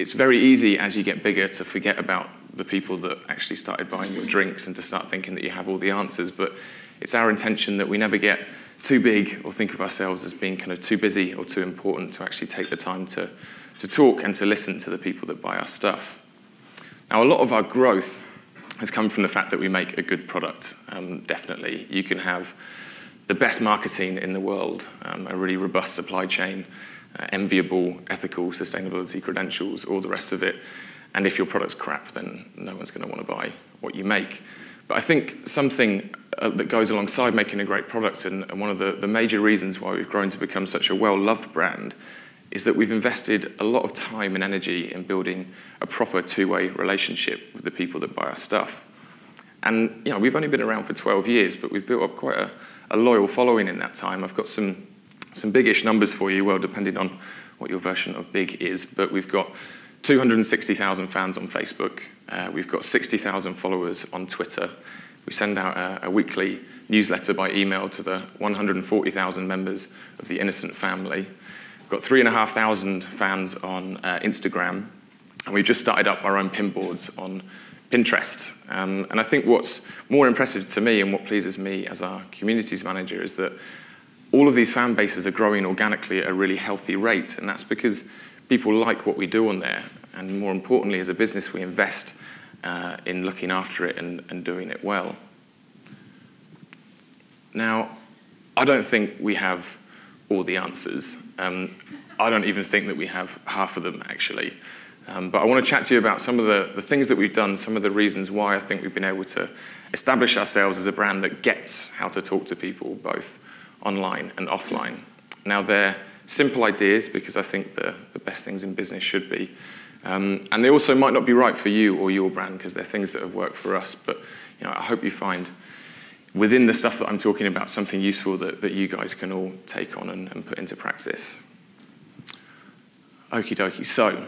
it's very easy as you get bigger to forget about the people that actually started buying your drinks and to start thinking that you have all the answers. But it's our intention that we never get too big or think of ourselves as being kind of too busy or too important to actually take the time to talk and to listen to the people that buy our stuff. Now, a lot of our growth has come from the fact that we make a good product, definitely. You can have the best marketing in the world, a really robust supply chain, enviable ethical sustainability credentials, all the rest of it. And if your product's crap, then no one's going to want to buy what you make. But I think something that goes alongside making a great product, and one of the major reasons why we've grown to become such a well-loved brand, is that we've invested a lot of time and energy in building a proper two-way relationship with the people that buy our stuff. And we've only been around for 12 years, but we've built up quite a loyal following in that time. I've got some biggish numbers for you, well, depending on what your version of big is, but we've got 260,000 fans on Facebook. We've got 60,000 followers on Twitter. We send out a weekly newsletter by email to the 140,000 members of the Innocent family. We've got 3,500 fans on Instagram, and we've just started up our own pin boards on Pinterest. And I think what's more impressive to me and what pleases me as our communities manager is that all of these fan bases are growing organically at a really healthy rate, and that's because people like what we do on there, and more importantly, as a business, we invest in looking after it and doing it well. Now, I don't think we have all the answers. I don't even think that we have half of them, actually. But I want to chat to you about some of the things that we've done, some of the reasons why I think we've been able to establish ourselves as a brand that gets how to talk to people, both online and offline. Now, they're simple ideas because I think the best things in business should be. And they also might not be right for you or your brand because they're things that have worked for us. But I hope you find within the stuff that I'm talking about something useful that you guys can all take on and put into practice. Okie dokie. So,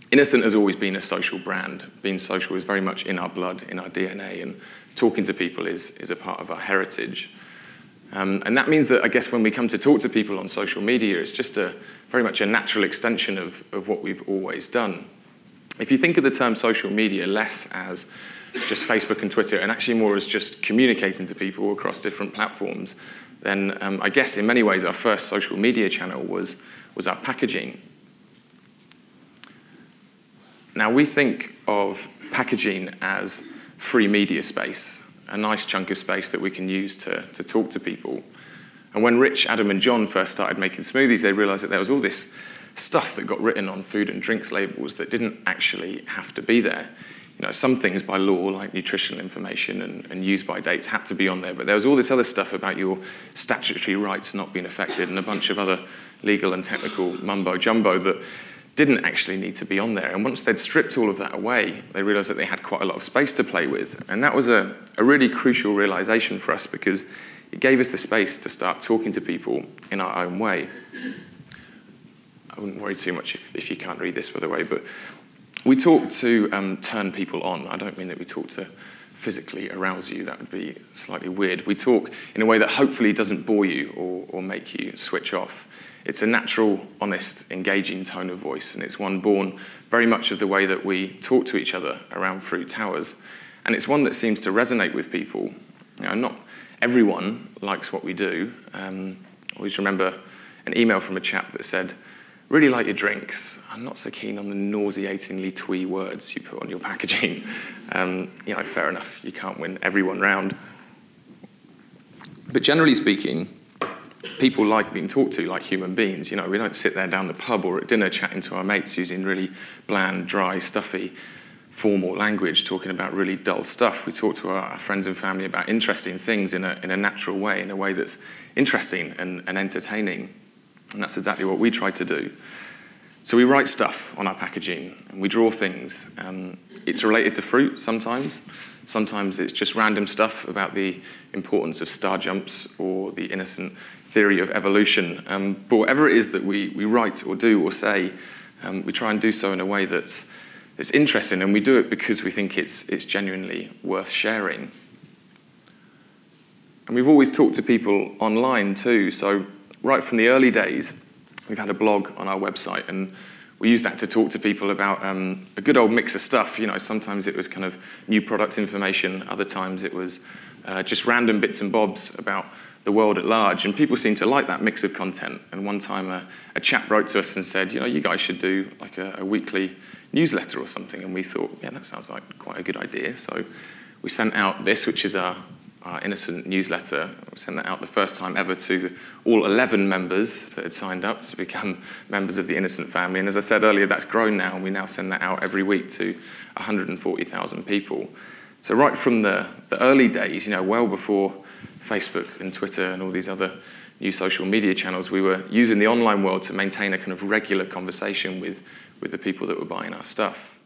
Innocent has always been a social brand. Being social is very much in our blood, in our DNA, and talking to people is a part of our heritage. And that means that, I guess, when we come to talk to people on social media, it's just very much a natural extension of what we've always done. If you think of the term social media less as just Facebook and Twitter, and actually more as just communicating to people across different platforms, then I guess in many ways our first social media channel was our packaging. Now, we think of packaging as free media space, a nice chunk of space that we can use to talk to people. And when Rich, Adam, and John first started making smoothies, they realized that there was all this stuff that got written on food and drinks labels that didn't actually have to be there. Some things by law, like nutritional information and use-by dates, had to be on there, but there was all this other stuff about your statutory rights not being affected and a bunch of other legal and technical mumbo-jumbo that didn't actually need to be on there. And once they'd stripped all of that away, they realized that they had quite a lot of space to play with. And that was a really crucial realization for us because it gave us the space to start talking to people in our own way. I wouldn't worry too much if you can't read this, by the way, but we talk to turn people on. I don't mean that we talk to physically arouse you. That would be slightly weird. We talk in a way that hopefully doesn't bore you or make you switch off. It's a natural, honest, engaging tone of voice, and it's one born very much of the way that we talk to each other around Fruit Towers. And it's one that seems to resonate with people. Not everyone likes what we do. I always remember an email from a chap that said, "Really like your drinks. I'm not so keen on the nauseatingly twee words you put on your packaging." Fair enough. You can't win everyone round. But generally speaking, people like being talked to like human beings. We don't sit there down the pub or at dinner chatting to our mates using really bland, dry, stuffy, formal language, talking about really dull stuff. We talk to our friends and family about interesting things in a natural way, in a way that's interesting and entertaining. And that's exactly what we try to do. So we write stuff on our packaging, and we draw things. It's related to fruit sometimes. Sometimes it's just random stuff about the importance of star jumps or the innocent theory of evolution. But whatever it is that we write or do or say, we try and do so in a way that's interesting, and we do it because we think it's genuinely worth sharing. And we've always talked to people online too. So right from the early days, we've had a blog on our website, and we used that to talk to people about a good old mix of stuff. You know, sometimes it was kind of new product information, other times it was just random bits and bobs about the world at large, and people seemed to like that mix of content. And one time a chap wrote to us and said, you know, you guys should do like a weekly newsletter or something. And we thought, yeah, that sounds like quite a good idea. So we sent out this, which is our Innocent newsletter. We sent that out the first time ever to all 11 members that had signed up to become members of the Innocent family. And as I said earlier, that's grown now, and we now send that out every week to 140,000 people. So right from the early days, you know, well before Facebook and Twitter and all these other new social media channels, we were using the online world to maintain a kind of regular conversation with the people that were buying our stuff.